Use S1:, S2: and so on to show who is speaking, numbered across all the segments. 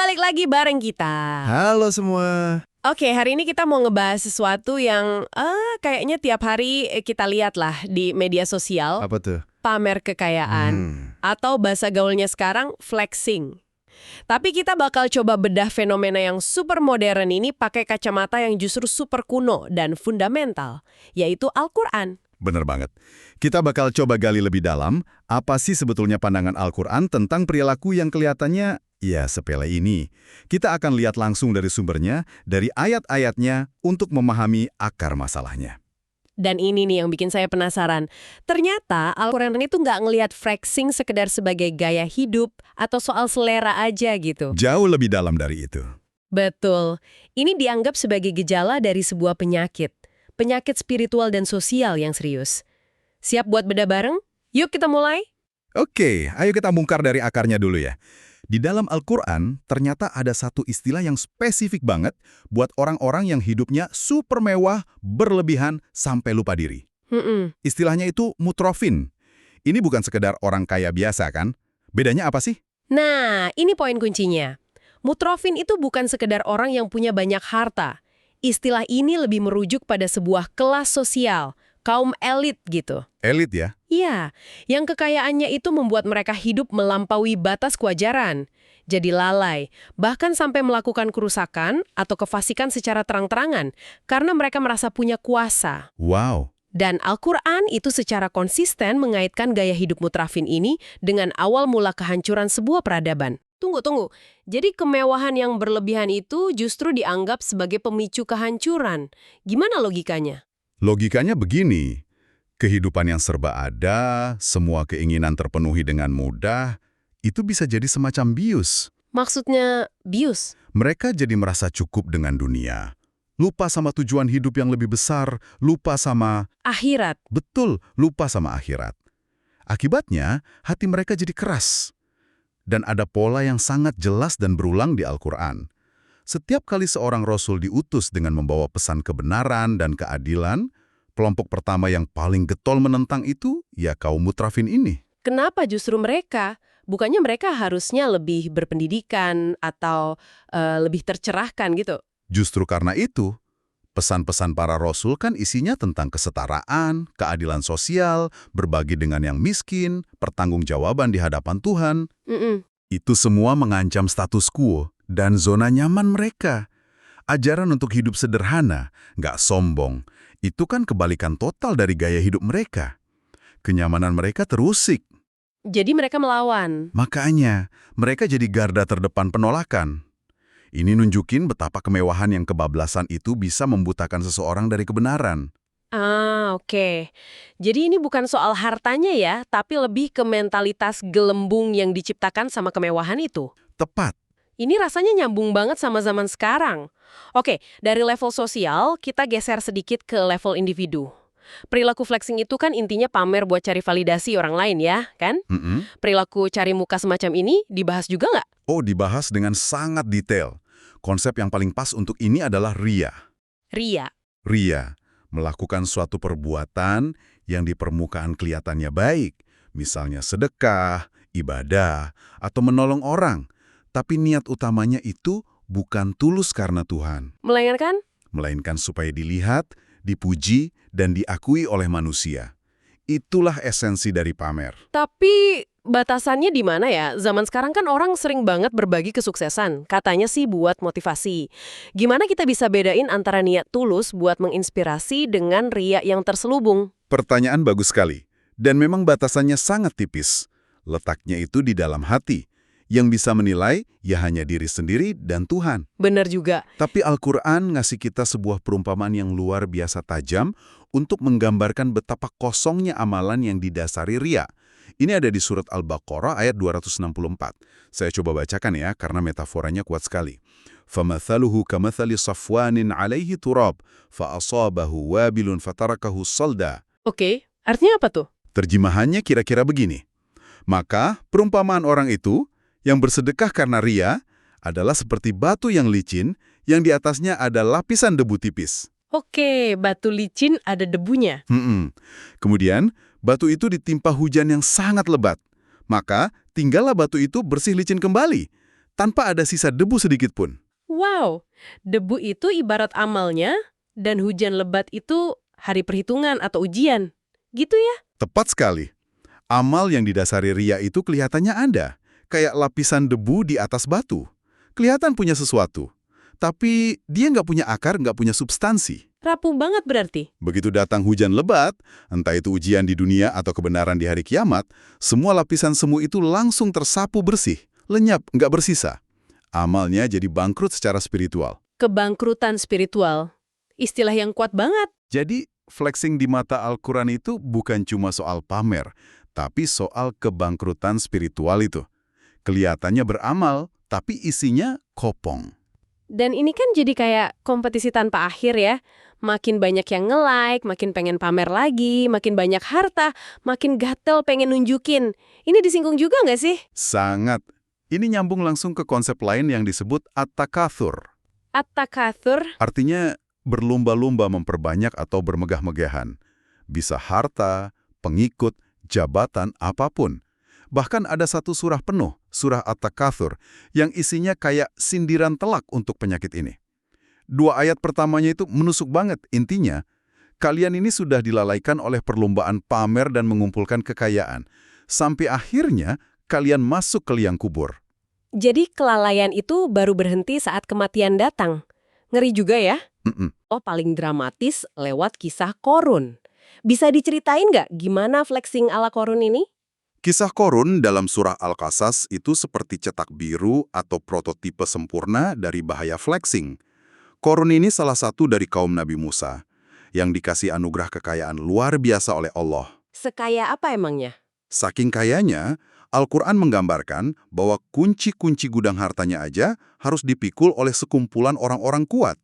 S1: balik lagi bareng kita.
S2: Halo semua.
S1: Oke, hari ini kita mau ngebahas sesuatu yang kayaknya tiap hari kita lihat lah di media sosial.
S2: Apa tuh?
S1: Pamer kekayaan. Atau bahasa gaulnya sekarang, flexing. Tapi kita bakal coba bedah fenomena yang super modern ini pakai kacamata yang justru super kuno dan fundamental, yaitu Al-Quran.
S2: Bener banget. Kita bakal coba gali lebih dalam, apa sih sebetulnya pandangan Al-Quran tentang perilaku yang kelihatannya, ya sepele ini. Kita akan lihat langsung dari sumbernya, dari ayat-ayatnya, untuk memahami akar masalahnya.
S1: Dan ini nih yang bikin saya penasaran. Ternyata Al-Quran itu nggak ngelihat flexing sekedar sebagai gaya hidup atau soal selera aja gitu.
S2: Jauh lebih dalam dari itu.
S1: Betul. Ini dianggap sebagai gejala dari sebuah penyakit. Penyakit spiritual dan sosial yang serius. Siap buat bedah bareng? Yuk kita mulai.
S2: Oke, ayo kita bongkar dari akarnya dulu ya. Di dalam Al-Quran, ternyata ada satu istilah yang spesifik banget buat orang-orang yang hidupnya super mewah, berlebihan, sampai lupa diri. Istilahnya itu mutrofin. Ini bukan sekedar orang kaya biasa kan? Bedanya apa sih?
S1: Nah, ini poin kuncinya. Mutrofin itu bukan sekedar orang yang punya banyak harta. Istilah ini lebih merujuk pada sebuah kelas sosial, kaum elit gitu.
S2: Elit ya?
S1: Iya, yang kekayaannya itu membuat mereka hidup melampaui batas kewajaran. Jadi lalai, bahkan sampai melakukan kerusakan atau kefasikan secara terang-terangan, karena mereka merasa punya kuasa.
S2: Wow.
S1: Dan Al-Quran itu secara konsisten mengaitkan gaya hidup mutrafin ini dengan awal mula kehancuran sebuah peradaban. Tunggu. Jadi kemewahan yang berlebihan itu justru dianggap sebagai pemicu kehancuran. Gimana logikanya?
S2: Logikanya begini. Kehidupan yang serba ada, semua keinginan terpenuhi dengan mudah, itu bisa jadi semacam bius.
S1: Maksudnya bius?
S2: Mereka jadi merasa cukup dengan dunia. Lupa sama tujuan hidup yang lebih besar, lupa sama...
S1: Akhirat.
S2: Betul, lupa sama akhirat. Akibatnya, hati mereka jadi keras. Dan ada pola yang sangat jelas dan berulang di Al-Quran. Setiap kali seorang Rasul diutus dengan membawa pesan kebenaran dan keadilan, kelompok pertama yang paling getol menentang itu, ya kaum mutrafin ini.
S1: Kenapa justru mereka? Bukannya mereka harusnya lebih berpendidikan atau lebih tercerahkan gitu?
S2: Justru karena itu, pesan-pesan para Rasul kan isinya tentang kesetaraan, keadilan sosial, berbagi dengan yang miskin, pertanggungjawaban di hadapan Tuhan. Itu semua mengancam status quo dan zona nyaman mereka. Ajaran untuk hidup sederhana, nggak sombong, itu kan kebalikan total dari gaya hidup mereka. Kenyamanan mereka terusik.
S1: Jadi mereka melawan.
S2: Makanya, mereka jadi garda terdepan penolakan. Ini nunjukin betapa kemewahan yang kebablasan itu bisa membutakan seseorang dari kebenaran.
S1: Oke. Jadi ini bukan soal hartanya ya, tapi lebih ke mentalitas gelembung yang diciptakan sama kemewahan itu.
S2: Tepat.
S1: Ini rasanya nyambung banget sama zaman sekarang. Oke, dari level sosial, kita geser sedikit ke level individu. Perilaku flexing itu kan intinya pamer buat cari validasi orang lain ya, kan? Perilaku cari muka semacam ini dibahas juga nggak?
S2: Oh, dibahas dengan sangat detail. Konsep yang paling pas untuk ini adalah riya.
S1: Ria.
S2: Riya, melakukan suatu perbuatan yang di permukaan kelihatannya baik, misalnya sedekah, ibadah, atau menolong orang. Tapi niat utamanya itu bukan tulus karena Tuhan. Melainkan supaya dilihat, dipuji, dan diakui oleh manusia. Itulah esensi dari pamer.
S1: Tapi batasannya di mana ya? Zaman sekarang kan orang sering banget berbagi kesuksesan. Katanya sih buat motivasi. Gimana kita bisa bedain antara niat tulus buat menginspirasi dengan ria yang terselubung?
S2: Pertanyaan bagus sekali. Dan memang batasannya sangat tipis. Letaknya itu di dalam hati. Yang bisa menilai ya hanya diri sendiri dan Tuhan.
S1: Benar juga.
S2: Tapi Al-Quran ngasih kita sebuah perumpamaan yang luar biasa tajam untuk menggambarkan betapa kosongnya amalan yang didasari ria. Ini ada di surat Al-Baqarah ayat 264. Saya coba bacakan ya, karena metaforanya kuat sekali. فَمَثَلُهُ كَمَثَلِ صَفْوَانٍ عَلَيْهِ تُرَابٍ فَأَصَابَهُ وَابِلٌ فَتَرَكَهُ صَلْدًا.
S1: Oke, artinya apa tuh?
S2: Terjemahannya kira-kira begini. Maka perumpamaan orang itu yang bersedekah karena ria adalah seperti batu yang licin yang di atasnya ada lapisan debu tipis.
S1: Oke, batu licin ada debunya.
S2: Kemudian, batu itu ditimpa hujan yang sangat lebat. Maka, tinggallah batu itu bersih licin kembali. tanpa ada sisa debu sedikit pun.
S1: Wow, debu itu ibarat amalnya, dan hujan lebat itu hari perhitungan atau ujian. Gitu ya?
S2: Tepat sekali. Amal yang didasari ria itu kelihatannya ada, kayak lapisan debu di atas batu. Kelihatan punya sesuatu, tapi dia nggak punya akar, nggak punya substansi.
S1: Rapuh banget berarti.
S2: Begitu datang hujan lebat, entah itu ujian di dunia atau kebenaran di hari kiamat, semua lapisan semu itu langsung tersapu bersih, lenyap, nggak bersisa. Amalnya jadi bangkrut secara spiritual.
S1: Kebangkrutan spiritual. Istilah yang kuat banget.
S2: Jadi, flexing di mata Al-Quran itu bukan cuma soal pamer, tapi soal kebangkrutan spiritual itu. Kelihatannya beramal, tapi isinya kopong.
S1: Dan ini kan jadi kayak kompetisi tanpa akhir ya. Makin banyak yang nge-like, makin pengen pamer lagi, makin banyak harta, makin gatel pengen nunjukin. Ini disinggung juga nggak sih?
S2: Sangat. Ini nyambung langsung ke konsep lain yang disebut at-takatsur.
S1: At-takatsur.
S2: Artinya berlomba-lomba memperbanyak atau bermegah-megahan. Bisa harta, pengikut, jabatan, apapun. Bahkan ada satu surah penuh, surah At-Takatsur, yang isinya kayak sindiran telak untuk penyakit ini. 2 ayat pertamanya itu menusuk banget. Intinya, kalian ini sudah dilalaikan oleh perlombaan pamer dan mengumpulkan kekayaan. Sampai akhirnya, kalian masuk ke liang kubur.
S1: Jadi kelalaian itu baru berhenti saat kematian datang. Ngeri juga ya? Oh, paling dramatis lewat kisah Korun. Bisa diceritain nggak gimana flexing ala Korun ini?
S2: Kisah Korun dalam surah Al-Qasas itu seperti cetak biru atau prototipe sempurna dari bahaya flexing. Korun ini salah satu dari kaum Nabi Musa, yang dikasih anugerah kekayaan luar biasa oleh Allah.
S1: Sekaya apa emangnya?
S2: Saking kayanya, Al-Quran menggambarkan bahwa kunci-kunci gudang hartanya aja harus dipikul oleh sekumpulan orang-orang kuat.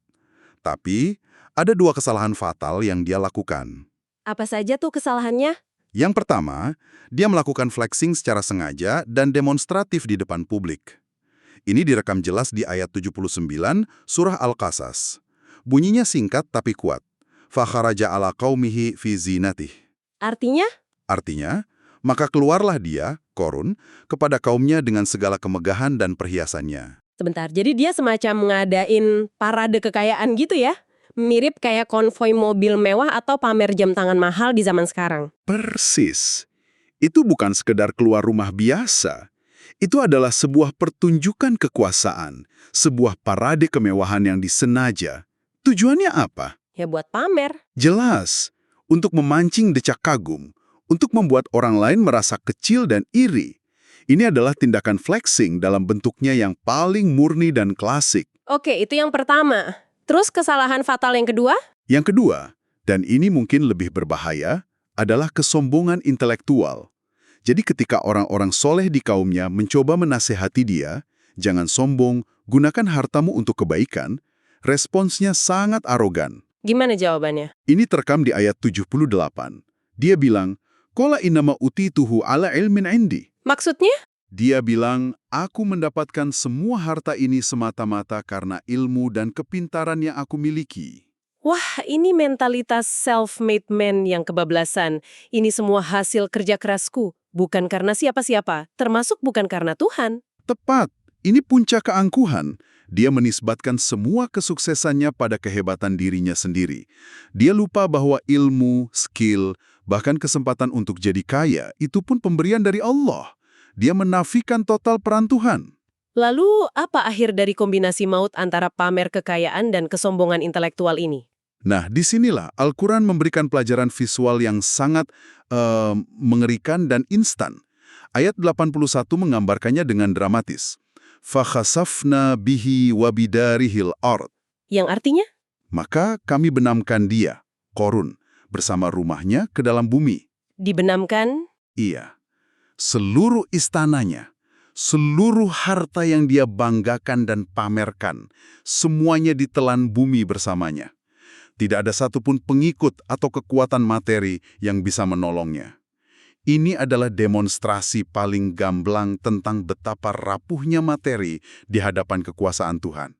S2: Tapi, ada 2 kesalahan fatal yang dia lakukan.
S1: Apa saja tuh kesalahannya?
S2: Yang pertama, dia melakukan flexing secara sengaja dan demonstratif di depan publik. Ini direkam jelas di ayat 79 surah Al-Qasas. Bunyinya singkat tapi kuat. Fakharaja ala qaumihi fi zinatih.
S1: Artinya?
S2: Artinya, maka keluarlah dia, Korun, kepada kaumnya dengan segala kemegahan dan perhiasannya.
S1: Sebentar, jadi dia semacam ngadain parade kekayaan gitu ya? Mirip kayak konvoi mobil mewah atau pamer jam tangan mahal di zaman sekarang.
S2: Persis. Itu bukan sekedar keluar rumah biasa. Itu adalah sebuah pertunjukan kekuasaan, sebuah parade kemewahan yang disengaja. Tujuannya apa?
S1: Ya buat pamer.
S2: Jelas, untuk memancing decak kagum, untuk membuat orang lain merasa kecil dan iri. Ini adalah tindakan flexing dalam bentuknya yang paling murni dan klasik.
S1: Oke, itu yang pertama. Terus kesalahan fatal yang kedua?
S2: Yang kedua, dan ini mungkin lebih berbahaya, adalah kesombongan intelektual. Jadi ketika orang-orang soleh di kaumnya mencoba menasehati dia, jangan sombong, gunakan hartamu untuk kebaikan, responsnya sangat arogan.
S1: Gimana jawabannya?
S2: Ini terekam di ayat 78. Dia bilang, Qala innama utituhu ala ilmin indi.
S1: Maksudnya?
S2: Dia bilang, aku mendapatkan semua harta ini semata-mata karena ilmu dan kepintaran yang aku miliki.
S1: Wah, ini mentalitas self-made man yang kebablasan. Ini semua hasil kerja kerasku, bukan karena siapa-siapa, termasuk bukan karena Tuhan.
S2: Tepat, ini puncak keangkuhan. Dia menisbatkan semua kesuksesannya pada kehebatan dirinya sendiri. Dia lupa bahwa ilmu, skill, bahkan kesempatan untuk jadi kaya, itu pun pemberian dari Allah. Dia menafikan total peran Tuhan.
S1: Lalu, apa akhir dari kombinasi maut antara pamer kekayaan dan kesombongan intelektual ini?
S2: Nah, disinilah Al-Quran memberikan pelajaran visual yang sangat mengerikan dan instan. Ayat 81 menggambarkannya dengan dramatis. Fakhasafna bihi wabidarihil ard.
S1: Yang artinya?
S2: Maka kami benamkan dia, Korun, bersama rumahnya ke dalam bumi.
S1: Dibenamkan?
S2: Iya. Seluruh istananya, seluruh harta yang dia banggakan dan pamerkan, semuanya ditelan bumi bersamanya. Tidak ada satupun pengikut atau kekuatan materi yang bisa menolongnya. Ini adalah demonstrasi paling gamblang tentang betapa rapuhnya materi di hadapan kekuasaan Tuhan.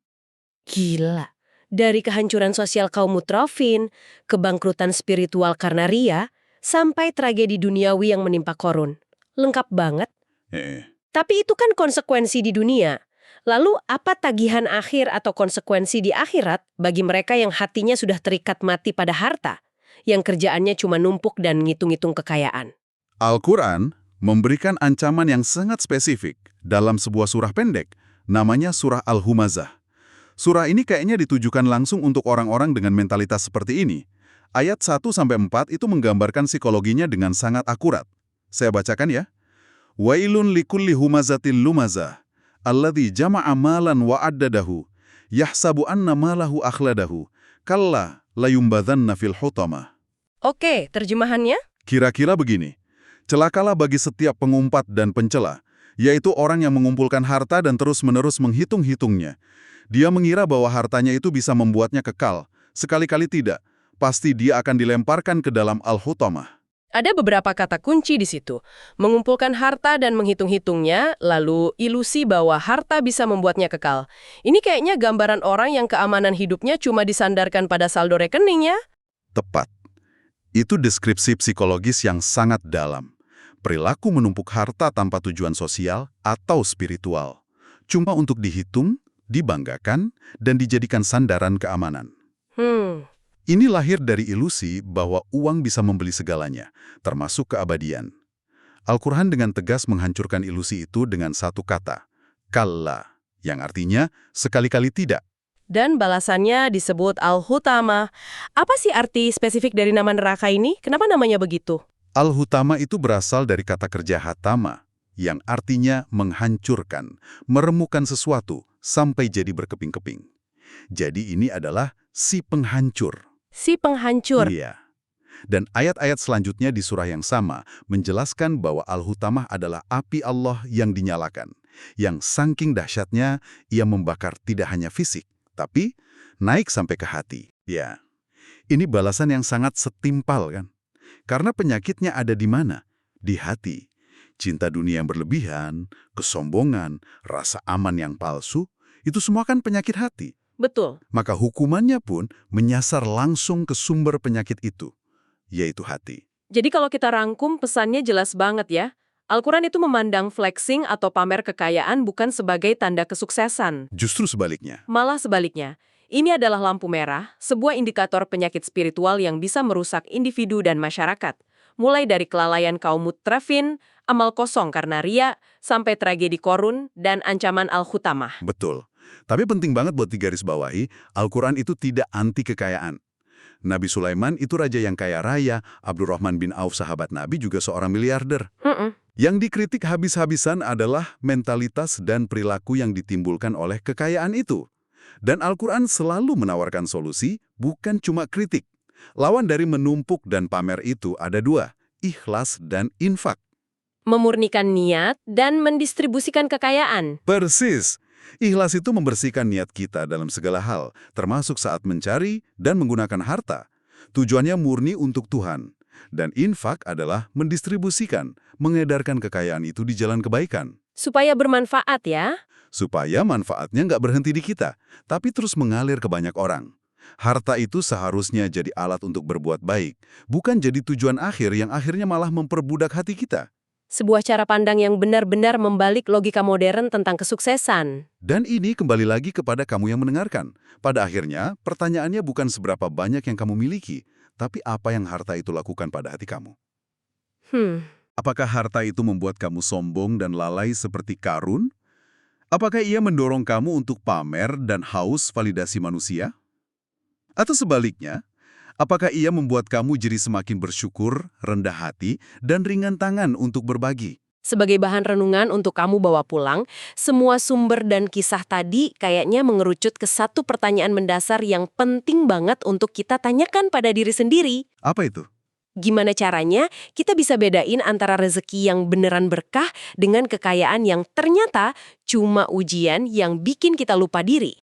S1: Gila. Dari kehancuran sosial kaum mutrafin, kebangkrutan spiritual karena ria, sampai tragedi duniawi yang menimpa Korun. Lengkap banget. Tapi itu kan konsekuensi di dunia. Lalu apa tagihan akhir atau konsekuensi di akhirat bagi mereka yang hatinya sudah terikat mati pada harta, yang kerjaannya cuma numpuk dan ngitung-ngitung kekayaan?
S2: Al-Quran memberikan ancaman yang sangat spesifik dalam sebuah surah pendek, namanya surah Al-Humazah. Surah ini kayaknya ditujukan langsung untuk orang-orang dengan mentalitas seperti ini. Ayat 1-4 itu menggambarkan psikologinya dengan sangat akurat. Saya bacakan ya. Wailun likulli humazatil lumazah, alladzi jama'a malan wa addadahu, yahsabu anna malahu akhladahu, kalla layumbadhanna fil hutamah.
S1: Oke, terjemahannya?
S2: Kira-kira begini, celakalah bagi setiap pengumpat dan pencela, yaitu orang yang mengumpulkan harta dan terus-menerus menghitung-hitungnya. Dia mengira bahwa hartanya itu bisa membuatnya kekal. Sekali-kali tidak, pasti dia akan dilemparkan ke dalam al-hutamah.
S1: Ada beberapa kata kunci di situ. Mengumpulkan harta dan menghitung-hitungnya, lalu ilusi bahwa harta bisa membuatnya kekal. Ini kayaknya gambaran orang yang keamanan hidupnya cuma disandarkan pada saldo rekening ya?
S2: Tepat. Itu deskripsi psikologis yang sangat dalam. Perilaku menumpuk harta tanpa tujuan sosial atau spiritual. Cuma untuk dihitung, dibanggakan, dan dijadikan sandaran keamanan. Ini lahir dari ilusi bahwa uang bisa membeli segalanya, termasuk keabadian. Al-Quran dengan tegas menghancurkan ilusi itu dengan satu kata, kalla, yang artinya sekali-kali tidak.
S1: Dan balasannya disebut al-hutama. Apa sih arti spesifik dari nama neraka ini? Kenapa namanya begitu?
S2: Al-hutama itu berasal dari kata kerja hatama, yang artinya menghancurkan, meremukan sesuatu sampai jadi berkeping-keping. Jadi ini adalah si penghancur.
S1: Si penghancur.
S2: Iya. Dan ayat-ayat selanjutnya di surah yang sama menjelaskan bahwa Al-Hutamah adalah api Allah yang dinyalakan, yang saking dahsyatnya ia membakar tidak hanya fisik, tapi naik sampai ke hati. Ya, ini balasan yang sangat setimpal kan? Karena penyakitnya ada di mana? Di hati. Cinta dunia yang berlebihan, kesombongan, rasa aman yang palsu, itu semua kan penyakit hati.
S1: Betul.
S2: Maka hukumannya pun menyasar langsung ke sumber penyakit itu, yaitu hati.
S1: Jadi kalau kita rangkum pesannya jelas banget ya. Al-Quran itu memandang flexing atau pamer kekayaan bukan sebagai tanda kesuksesan.
S2: Justru sebaliknya.
S1: Malah sebaliknya. Ini adalah lampu merah, sebuah indikator penyakit spiritual yang bisa merusak individu dan masyarakat. Mulai dari kelalaian kaum mutrafin, amal kosong karena ria, sampai tragedi Korun, dan ancaman Al-Hutamah.
S2: Betul. Tapi penting banget buat digarisbawahi, Al-Quran itu tidak anti kekayaan. Nabi Sulaiman itu raja yang kaya raya, Abdurrahman bin Auf sahabat Nabi juga seorang miliarder. Yang dikritik habis-habisan adalah mentalitas dan perilaku yang ditimbulkan oleh kekayaan itu. Dan Al-Quran selalu menawarkan solusi, bukan cuma kritik. Lawan dari menumpuk dan pamer itu ada dua, ikhlas dan infak.
S1: Memurnikan niat dan mendistribusikan kekayaan.
S2: Persis. Ikhlas itu membersihkan niat kita dalam segala hal, termasuk saat mencari dan menggunakan harta. Tujuannya murni untuk Tuhan. Dan infak adalah mendistribusikan, mengedarkan kekayaan itu di jalan kebaikan.
S1: Supaya bermanfaat ya.
S2: Supaya manfaatnya nggak berhenti di kita, tapi terus mengalir ke banyak orang. Harta itu seharusnya jadi alat untuk berbuat baik, bukan jadi tujuan akhir yang akhirnya malah memperbudak hati kita.
S1: Sebuah cara pandang yang benar-benar membalik logika modern tentang kesuksesan.
S2: Dan ini kembali lagi kepada kamu yang mendengarkan. Pada akhirnya, pertanyaannya bukan seberapa banyak yang kamu miliki, tapi apa yang harta itu lakukan pada hati kamu. Apakah harta itu membuat kamu sombong dan lalai seperti Karun? Apakah ia mendorong kamu untuk pamer dan haus validasi manusia? Atau sebaliknya, apakah ia membuat kamu jadi semakin bersyukur, rendah hati, dan ringan tangan untuk berbagi?
S1: Sebagai bahan renungan untuk kamu bawa pulang, semua sumber dan kisah tadi kayaknya mengerucut ke satu pertanyaan mendasar yang penting banget untuk kita tanyakan pada diri sendiri.
S2: Apa itu?
S1: Gimana caranya kita bisa bedain antara rezeki yang beneran berkah dengan kekayaan yang ternyata cuma ujian yang bikin kita lupa diri?